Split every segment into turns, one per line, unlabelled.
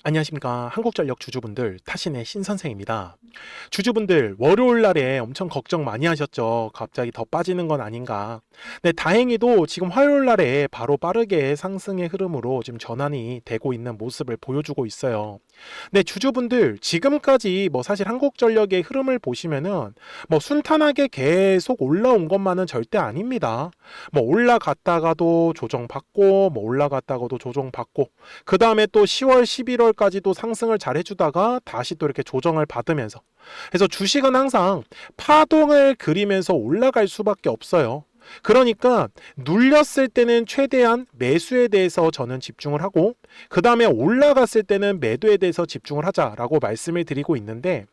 안녕하십니까. 한국전력 주주분들, 타신의 신선생입니다. 주주분들, 월요일 날에 엄청 걱정 많이 하셨죠. 갑자기 더 빠지는 건 아닌가. 네, 다행히도 지금 화요일 날에 바로 빠르게 상승의 흐름으로 지금 전환이 되고 있는 모습을 보여주고 있어요. 네, 주주분들, 지금까지 사실 한국전력의 흐름을 보시면은 순탄하게 계속 올라온 것만은 절대 아닙니다. 올라갔다가도 조정받고, 올라갔다가도 조정받고, 그 다음에 또 10월, 11월까지도 상승을 잘 해주다가 다시 또 이렇게 조정을 받으면서. 그래서 주식은 항상 파동을 그리면서 올라갈 수밖에 없어요. 그러니까 눌렸을 때는 최대한 매수에 대해서 저는 집중을 하고, 그 다음에 올라갔을 때는 매도에 대해서 집중을 하자라고 말씀을 드리고 있는데,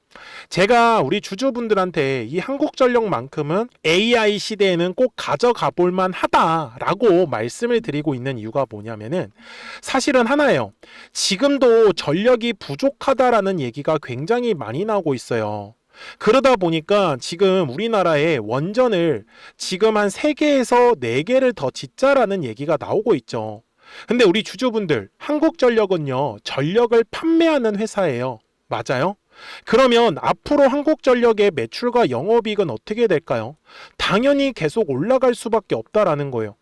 제가 우리 주주분들한테 이 한국전력만큼은 AI 시대에는 꼭 가져가 볼만 하다라고 말씀을 드리고 있는 이유가 뭐냐면은, 사실은 하나예요. 지금도 전력이 부족하다라는 얘기가 굉장히 많이 나오고 있어요. 그러다 보니까 지금 우리나라에 원전을 지금 한 3개에서 4개를 더 짓자라는 얘기가 나오고 있죠. 근데 우리 주주분들, 한국전력은요, 전력을 판매하는 회사예요. 맞아요? 그러면 앞으로 한국전력의 매출과 영업이익은 어떻게 될까요? 당연히 계속 올라갈 수밖에 없다라는 거예요.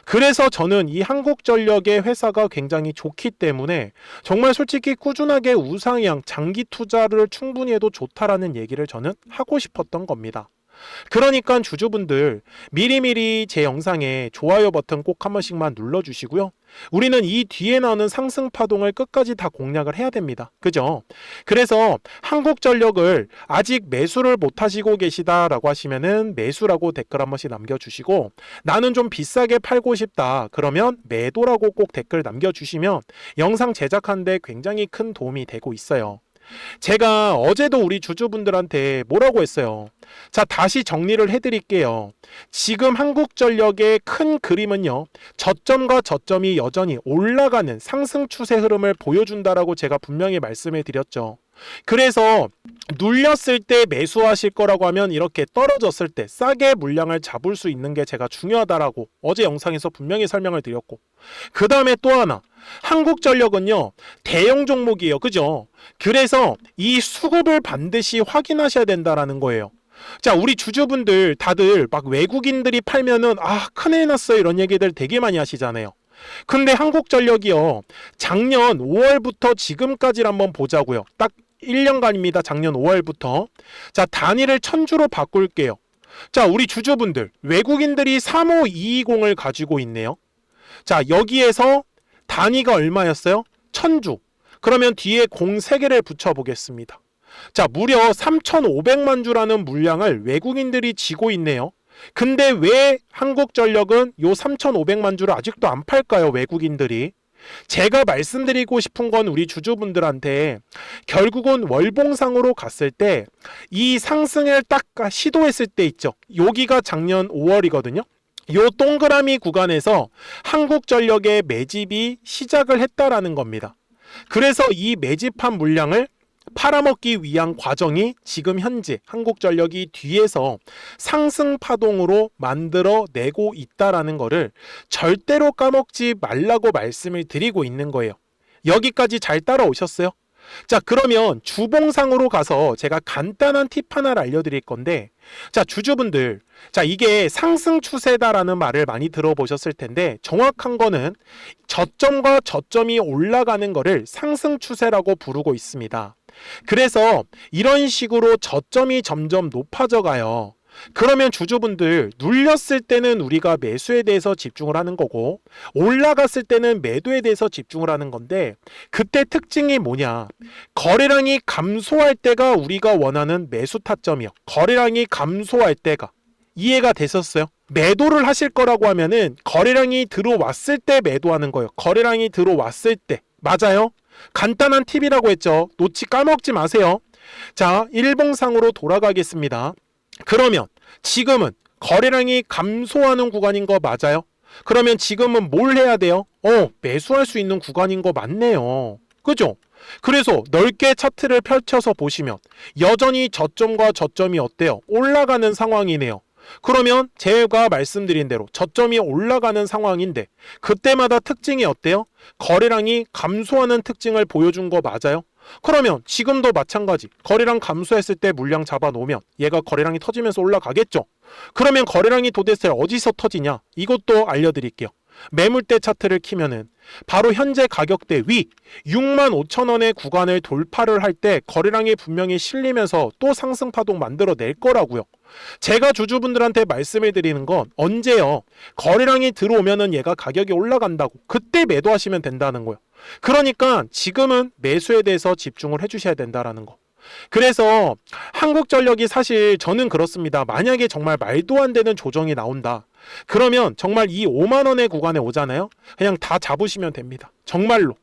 그래서 저는 이 한국전력의 회사가 굉장히 좋기 때문에 정말 솔직히 꾸준하게 우상향 장기 투자를 충분히 해도 좋다라는 얘기를 저는 하고 싶었던 겁니다. 그러니까 주주분들 미리미리 제 영상에 좋아요 버튼 꼭 한 번씩만 눌러주시고요. 우리는 이 뒤에 나오는 상승 파동을 끝까지 다 공략을 해야 됩니다. 그죠? 그래서 한국전력을 아직 매수를 못 하시고 계시다라고 하시면은 매수라고 댓글 한 번씩 남겨주시고, 나는 좀 비싸게 팔고 싶다 그러면 매도라고 꼭 댓글 남겨주시면 영상 제작하는데 굉장히 큰 도움이 되고 있어요. 제가 어제도 우리 주주분들한테 뭐라고 했어요? 자, 다시 정리를 해드릴게요. 지금 한국전력의 큰 그림은요, 저점과 저점이 여전히 올라가는 상승 추세 흐름을 보여준다라고 제가 분명히 말씀을 드렸죠. 그래서 눌렸을 때 매수하실 거라고 하면 이렇게 떨어졌을 때 싸게 물량을 잡을 수 있는 게 제가 중요하다라고 어제 영상에서 분명히 설명을 드렸고, 그 다음에 또 하나, 한국전력은요 대형 종목이에요. 그죠? 그래서 이 수급을 반드시 확인하셔야 된다라는 거예요. 자, 우리 주주분들 다들 막 외국인들이 팔면은 큰일 났어요 이런 얘기들 되게 많이 하시잖아요. 근데 한국전력이요, 작년 5월부터 지금까지를 한번 보자고요. 딱 1년간입니다. 작년 5월부터. 자, 단위를 1000주로 바꿀게요. 자, 우리 주주분들 외국인들이 35220을 가지고 있네요. 자, 여기에서 단위가 얼마였어요? 1000주. 그러면 뒤에 03개를 붙여보겠습니다. 자, 무려 3500만 주라는 물량을 외국인들이 지고 있네요. 근데 왜 한국전력은 요 3500만 주를 아직도 안 팔까요? 외국인들이. 제가 말씀드리고 싶은 건 우리 주주분들한테 결국은 월봉상으로 갔을 때 이 상승을 딱 시도했을 때 있죠. 여기가 작년 5월이거든요. 요 동그라미 구간에서 한국전력의 매집이 시작을 했다라는 겁니다. 그래서 이 매집한 물량을 팔아먹기 위한 과정이 지금 현재 한국전력이 뒤에서 상승 파동으로 만들어내고 있다라는 거를 절대로 까먹지 말라고 말씀을 드리고 있는 거예요. 여기까지 잘 따라오셨어요? 자, 그러면 주봉상으로 가서 제가 간단한 팁 하나를 알려드릴 건데, 자, 주주분들, 자, 이게 상승 추세다라는 말을 많이 들어보셨을 텐데 정확한 거는 저점과 저점이 올라가는 거를 상승 추세라고 부르고 있습니다. 그래서 이런 식으로 저점이 점점 높아져 가요. 그러면 주주분들 눌렸을 때는 우리가 매수에 대해서 집중을 하는 거고, 올라갔을 때는 매도에 대해서 집중을 하는 건데, 그때 특징이 뭐냐, 거래량이 감소할 때가 우리가 원하는 매수 타점이요. 거래량이 감소할 때가. 이해가 되셨어요? 매도를 하실 거라고 하면은 거래량이 들어왔을 때 매도하는 거예요. 거래량이 들어왔을 때. 맞아요? 간단한 팁이라고 했죠. 놓치 까먹지 마세요. 자, 일봉상으로 돌아가겠습니다. 그러면 지금은 거래량이 감소하는 구간인 거 맞아요? 그러면 지금은 뭘 해야 돼요? 매수할 수 있는 구간인 거 맞네요. 그죠? 그래서 넓게 차트를 펼쳐서 보시면 여전히 저점과 저점이 어때요? 올라가는 상황이네요. 그러면 제가 말씀드린 대로 저점이 올라가는 상황인데 그때마다 특징이 어때요? 거래량이 감소하는 특징을 보여준 거 맞아요? 그러면 지금도 마찬가지. 거래량 감소했을 때 물량 잡아놓으면 얘가 거래량이 터지면서 올라가겠죠. 그러면 거래량이 도대체 어디서 터지냐? 이것도 알려드릴게요. 매물대 차트를 키면은 바로 현재 가격대 위 65,000원의 구간을 돌파를 할 때 거래량이 분명히 실리면서 또 상승 파동 만들어낼 거라고요. 제가 주주분들한테 말씀을 드리는 건 언제요? 거래량이 들어오면은 얘가 가격이 올라간다고 그때 매도하시면 된다는 거예요. 그러니까 지금은 매수에 대해서 집중을 해주셔야 된다라는 거. 그래서 한국전력이 사실 저는 그렇습니다. 만약에 정말 말도 안 되는 조정이 나온다. 그러면 정말 이 5만 원의 구간에 오잖아요. 그냥 다 잡으시면 됩니다. 정말로.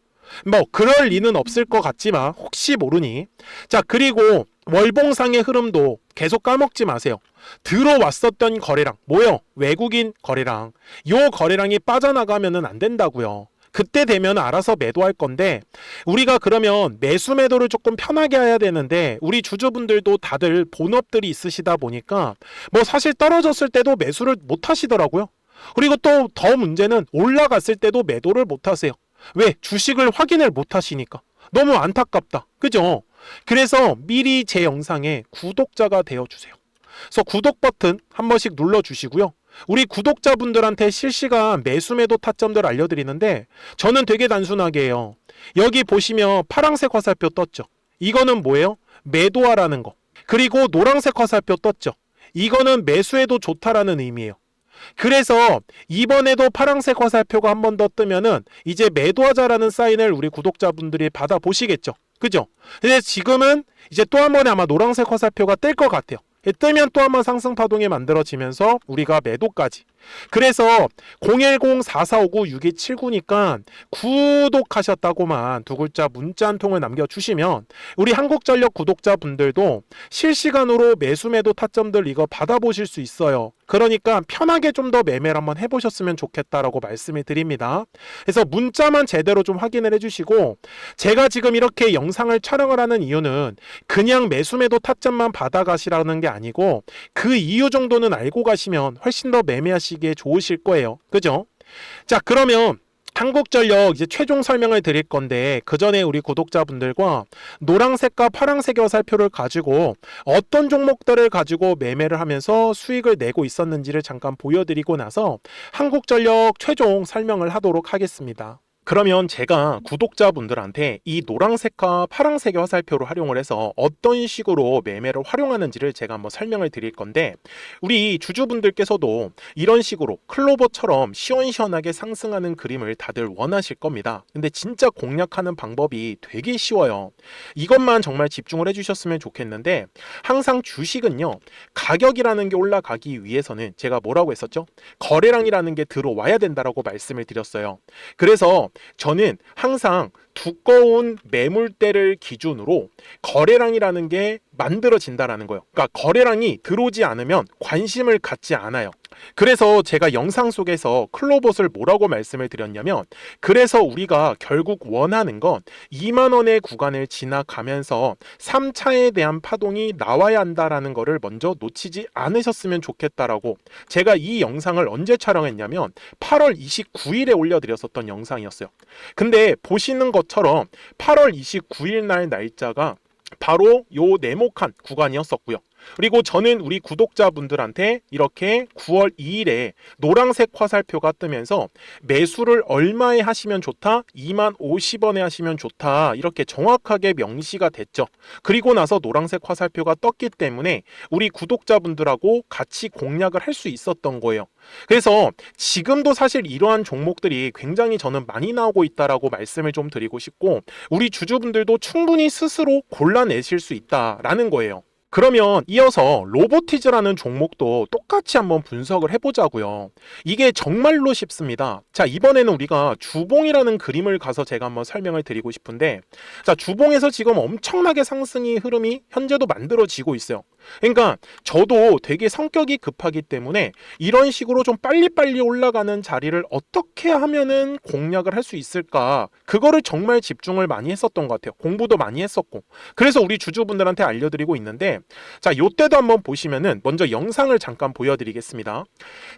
뭐 그럴 리는 없을 것 같지만 혹시 모르니. 자, 그리고 월봉상의 흐름도 계속 까먹지 마세요. 들어왔었던 거래량 뭐요? 외국인 거래량. 요 거래량이 빠져나가면은 안 된다고요. 그때 되면 알아서 매도할 건데 우리가 그러면 매수 매도를 조금 편하게 해야 되는데 우리 주주분들도 다들 본업들이 있으시다 보니까 뭐 사실 떨어졌을 때도 매수를 못 하시더라고요. 그리고 또 더 문제는 올라갔을 때도 매도를 못 하세요. 왜? 주식을 확인을 못 하시니까. 너무 안타깝다. 그죠? 그래서 미리 제 영상에 구독자가 되어주세요. 그래서 구독 버튼 한 번씩 눌러주시고요. 우리 구독자분들한테 실시간 매수 매도 타점들 알려드리는데 저는 되게 단순하게 해요. 여기 보시면 파란색 화살표 떴죠. 이거는 뭐예요? 매도하라는 거. 그리고 노란색 화살표 떴죠. 이거는 매수해도 좋다라는 의미예요. 그래서 이번에도 파란색 화살표가 한 번 더 뜨면은 이제 매도하자라는 사인을 우리 구독자분들이 받아보시겠죠. 그죠? 근데 지금은 이제 또 한 번에 아마 노란색 화살표가 뜰 것 같아요. 뜨면 또 한 번 상승 파동이 만들어지면서 우리가 매도까지. 그래서 010-4459-6279니까 구독하셨다고만 두 글자 문자 한 통을 남겨주시면 우리 한국전력 구독자분들도 실시간으로 매수 매도 타점들 이거 받아보실 수 있어요. 그러니까 편하게 좀 더 매매를 한번 해보셨으면 좋겠다라고 말씀을 드립니다. 그래서 문자만 제대로 좀 확인을 해주시고 제가 지금 이렇게 영상을 촬영을 하는 이유는 그냥 매수 매도 타점만 받아가시라는 게 아니고 그 이유 정도는 알고 가시면 훨씬 더 매매하시기에 좋으실 거예요. 그죠? 자, 그러면 한국전력 이제 최종 설명을 드릴 건데 그 전에 우리 구독자분들과 노란색과 파란색의 화살표를 가지고 어떤 종목들을 가지고 매매를 하면서 수익을 내고 있었는지를 잠깐 보여드리고 나서 한국전력 최종 설명을 하도록 하겠습니다. 그러면 제가 구독자분들한테 이 노란색과 파란색의 화살표를 활용을 해서 어떤 식으로 매매를 활용하는지를 제가 한번 설명을 드릴 건데 우리 주주분들께서도 이런 식으로 클로버처럼 시원시원하게 상승하는 그림을 다들 원하실 겁니다. 근데 진짜 공략하는 방법이 되게 쉬워요. 이것만 정말 집중을 해주셨으면 좋겠는데 항상 주식은요 가격이라는 게 올라가기 위해서는 제가 뭐라고 했었죠? 거래량이라는 게 들어와야 된다라고 말씀을 드렸어요. 그래서 저는 항상 두꺼운 매물대를 기준으로 거래량이라는 게 만들어진다라는 거예요. 그러니까 거래량이 들어오지 않으면 관심을 갖지 않아요. 그래서 제가 영상 속에서 클로봇을 뭐라고 말씀을 드렸냐면 그래서 우리가 결국 원하는 건 2만 원의 구간을 지나가면서 3차에 대한 파동이 나와야 한다라는 거를 먼저 놓치지 않으셨으면 좋겠다라고 제가 이 영상을 언제 촬영했냐면 8월 29일에 올려드렸었던 영상이었어요. 근데 보시는 것처럼 8월 29일 날 날짜가 바로 요 네모칸 구간이었었고요. 그리고 저는 우리 구독자분들한테 이렇게 9월 2일에 노란색 화살표가 뜨면서 매수를 얼마에 하시면 좋다? 2만 50원에 하시면 좋다. 이렇게 정확하게 명시가 됐죠. 그리고 나서 노란색 화살표가 떴기 때문에 우리 구독자분들하고 같이 공략을 할 수 있었던 거예요. 그래서 지금도 사실 이러한 종목들이 굉장히 저는 많이 나오고 있다라고 말씀을 좀 드리고 싶고 우리 주주분들도 충분히 스스로 골라내실 수 있다라는 거예요. 그러면 이어서 로보티즈라는 종목도 똑같이 한번 분석을 해보자고요. 이게 정말로 쉽습니다. 자, 이번에는 우리가 주봉이라는 그림을 가서 제가 한번 설명을 드리고 싶은데 자, 주봉에서 지금 엄청나게 상승이 흐름이 현재도 만들어지고 있어요. 그러니까 저도 되게 성격이 급하기 때문에 이런 식으로 좀 빨리빨리 올라가는 자리를 어떻게 하면은 공략을 할 수 있을까? 그거를 정말 집중을 많이 했었던 것 같아요. 공부도 많이 했었고. 그래서 우리 주주분들한테 알려드리고 있는데, 자, 요때도 한번 보시면은 먼저 영상을 잠깐 보여드리겠습니다.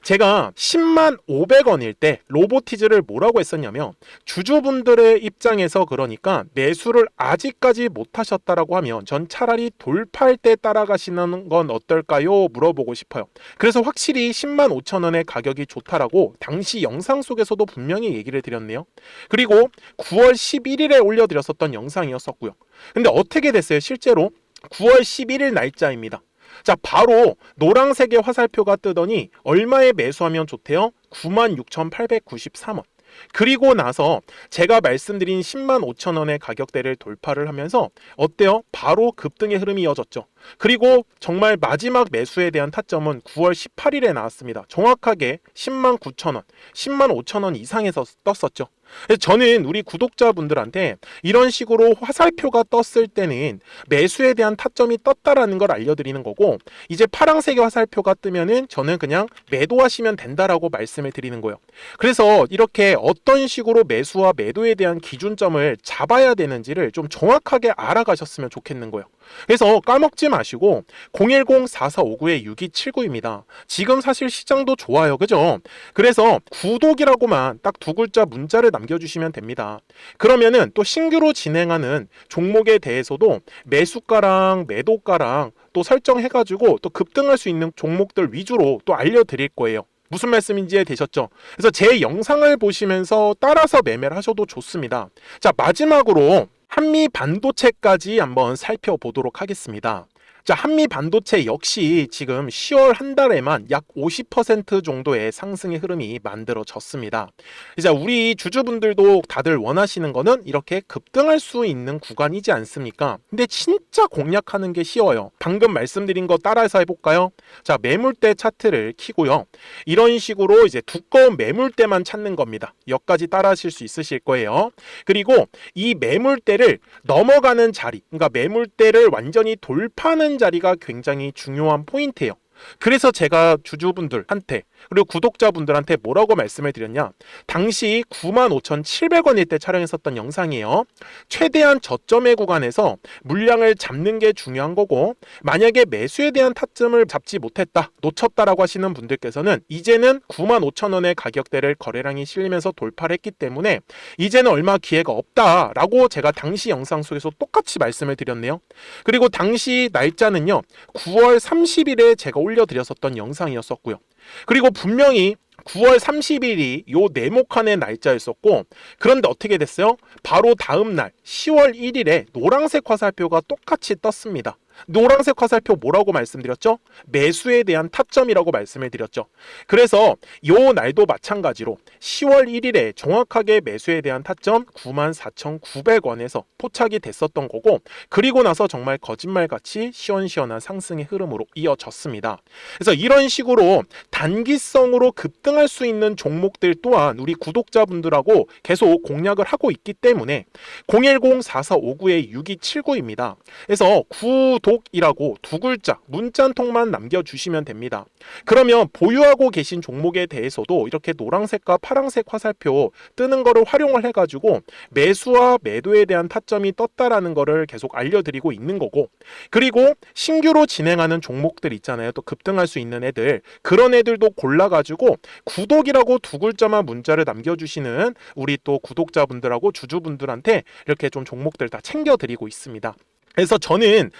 제가 10만 500원일 때 로보티즈를 뭐라고 했었냐면, 주주분들의 입장에서 그러니까 매수를 아직까지 못 하셨다라고 하면 전 차라리 돌파할 때 따라가시는 건 어떨까요? 물어보고 싶어요. 그래서 확실히 10만 5천 원의 가격이 좋다라고 당시 영상 속에서도 분명히 얘기를 드렸네요. 그리고 9월 11일에 올려드렸었던 영상이었었고요. 근데 어떻게 됐어요? 실제로 9월 11일 날짜입니다. 자, 바로 노란색의 화살표가 뜨더니 얼마에 매수하면 좋대요? 96,893원. 그리고 나서 제가 말씀드린 10만 5천 원의 가격대를 돌파를 하면서 어때요? 바로 급등의 흐름이 이어졌죠. 그리고 정말 마지막 매수에 대한 타점은 9월 18일에 나왔습니다. 정확하게 10만 9천 원, 10만 5천 원 이상에서 떴었죠. 그래서 저는 우리 구독자분들한테 이런 식으로 화살표가 떴을 때는 매수에 대한 타점이 떴다라는 걸 알려드리는 거고, 이제 파란색의 화살표가 뜨면은 저는 그냥 매도하시면 된다라고 말씀을 드리는 거예요. 그래서 이렇게 어떤 식으로 매수와 매도에 대한 기준점을 잡아야 되는지를 좀 정확하게 알아가셨으면 좋겠는 거예요. 그래서 까먹지 마시고 010-4459-6279입니다. 지금 사실 시장도 좋아요. 그죠? 그래서 구독이라고만 딱 두 글자 문자를 남겨주시면 됩니다. 그러면은 또 신규로 진행하는 종목에 대해서도 매수가랑 매도가랑 또 설정해가지고 또 급등할 수 있는 종목들 위주로 또 알려드릴 거예요. 무슨 말씀인지 이해되셨죠? 그래서 제 영상을 보시면서 따라서 매매를 하셔도 좋습니다. 자, 마지막으로 한미 반도체까지 한번 살펴보도록 하겠습니다. 자, 한미 반도체 역시 지금 10월 한 달에만 약 50% 정도의 상승의 흐름이 만들어졌습니다. 이제 우리 주주분들도 다들 원하시는 거는 이렇게 급등할 수 있는 구간이지 않습니까? 근데 진짜 공략하는 게 쉬워요. 방금 말씀드린 거 따라서 해볼까요? 자, 매물대 차트를 키고요. 이런 식으로 이제 두꺼운 매물대만 찾는 겁니다. 여기까지 따라 하실 수 있으실 거예요. 그리고 이 매물대를 넘어가는 자리, 그러니까 매물대를 완전히 돌파하는 자리가 굉장히 중요한 포인트예요. 그래서 제가 주주분들한테 그리고 구독자분들한테 뭐라고 말씀을 드렸냐, 당시 95,700원일 때 촬영했었던 영상이에요. 최대한 저점의 구간에서 물량을 잡는 게 중요한 거고, 만약에 매수에 대한 타점을 잡지 못했다, 놓쳤다라고 하시는 분들께서는 이제는 95,000원의 가격대를 거래량이 실리면서 돌파를 했기 때문에 이제는 얼마 기회가 없다라고 제가 당시 영상 속에서 똑같이 말씀을 드렸네요. 그리고 당시 날짜는요, 9월 30일에 제가 올려드렸었던 영상이었었고요. 그리고 분명히 9월 30일이 요 네모칸의 날짜였었고, 그런데 어떻게 됐어요? 바로 다음 날 10월 1일에 노란색 화살표가 똑같이 떴습니다. 노란색 화살표 뭐라고 말씀드렸죠? 매수에 대한 타점이라고 말씀을 드렸죠. 그래서 요 날도 마찬가지로 10월 1일에 정확하게 매수에 대한 타점 94,900원에서 포착이 됐었던 거고, 그리고 나서 정말 거짓말같이 시원시원한 상승의 흐름으로 이어졌습니다. 그래서 이런 식으로 단기성으로 급등할 수 있는 종목들 또한 우리 구독자분들하고 계속 공략을 하고 있기 때문에 010-4459-6279입니다. 그래서 구독이라고 두 글자 문자 한 통만 남겨주시면 됩니다. 그러면 보유하고 계신 종목에 대해서도 이렇게 노란색과 파란색 화살표 뜨는 거를 활용을 해가지고 매수와 매도에 대한 타점이 떴다라는 거를 계속 알려드리고 있는 거고, 그리고 신규로 진행하는 종목들 있잖아요. 또 급등할 수 있는 애들, 그런 애들도 골라가지고 구독이라고 두 글자만 문자를 남겨주시는 우리 또 구독자분들하고 주주분들한테 이렇게 좀 종목들 다 챙겨드리고 있습니다. 그래서 저는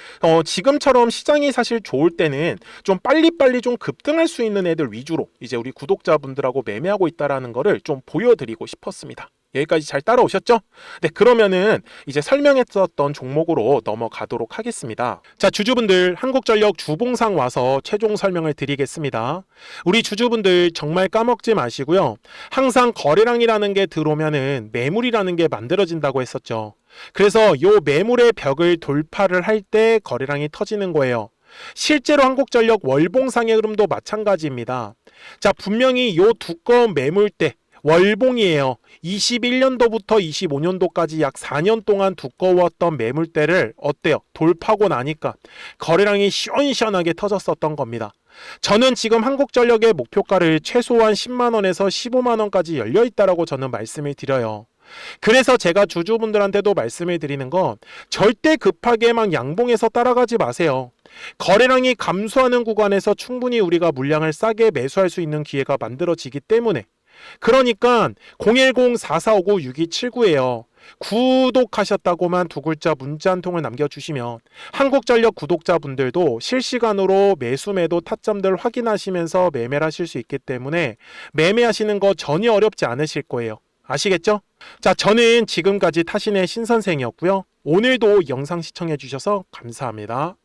지금처럼 시장이 사실 좋을 때는 좀 빨리빨리 좀 급등할 수 있는 애들 위주로 이제 우리 구독자분들하고 매매하고 있다라는 거를 좀 보여드리고 싶었습니다. 여기까지 잘 따라오셨죠? 네, 그러면은 이제 설명했었던 종목으로 넘어가도록 하겠습니다. 자, 주주분들, 한국전력 주봉상 와서 최종 설명을 드리겠습니다. 우리 주주분들 정말 까먹지 마시고요. 항상 거래량이라는 게 들어오면은 매물이라는 게 만들어진다고 했었죠. 그래서 요 매물의 벽을 돌파를 할 때 거래량이 터지는 거예요. 실제로 한국전력 월봉상의 흐름도 마찬가지입니다. 자, 분명히 요 두꺼운 매물대, 월봉이에요. 21년도부터 25년도까지 약 4년 동안 두꺼웠던 매물대를 어때요? 돌파고 나니까 거래량이 시원시원하게 터졌었던 겁니다. 저는 지금 한국전력의 목표가를 최소한 10만 원에서 15만 원까지 열려 있다라고 저는 말씀을 드려요. 그래서 제가 주주분들한테도 말씀을 드리는 건 절대 급하게 막 양봉해서 따라가지 마세요. 거래량이 감소하는 구간에서 충분히 우리가 물량을 싸게 매수할 수 있는 기회가 만들어지기 때문에, 그러니까 010-4459-6279예요. 구독하셨다고만 두 글자 문자 한 통을 남겨주시면 한국전력 구독자분들도 실시간으로 매수 매도 타점들 확인하시면서 매매를 하실 수 있기 때문에 매매하시는 거 전혀 어렵지 않으실 거예요. 아시겠죠? 자, 저는 지금까지 타신의 신선생이었고요. 오늘도 영상 시청해 주셔서 감사합니다.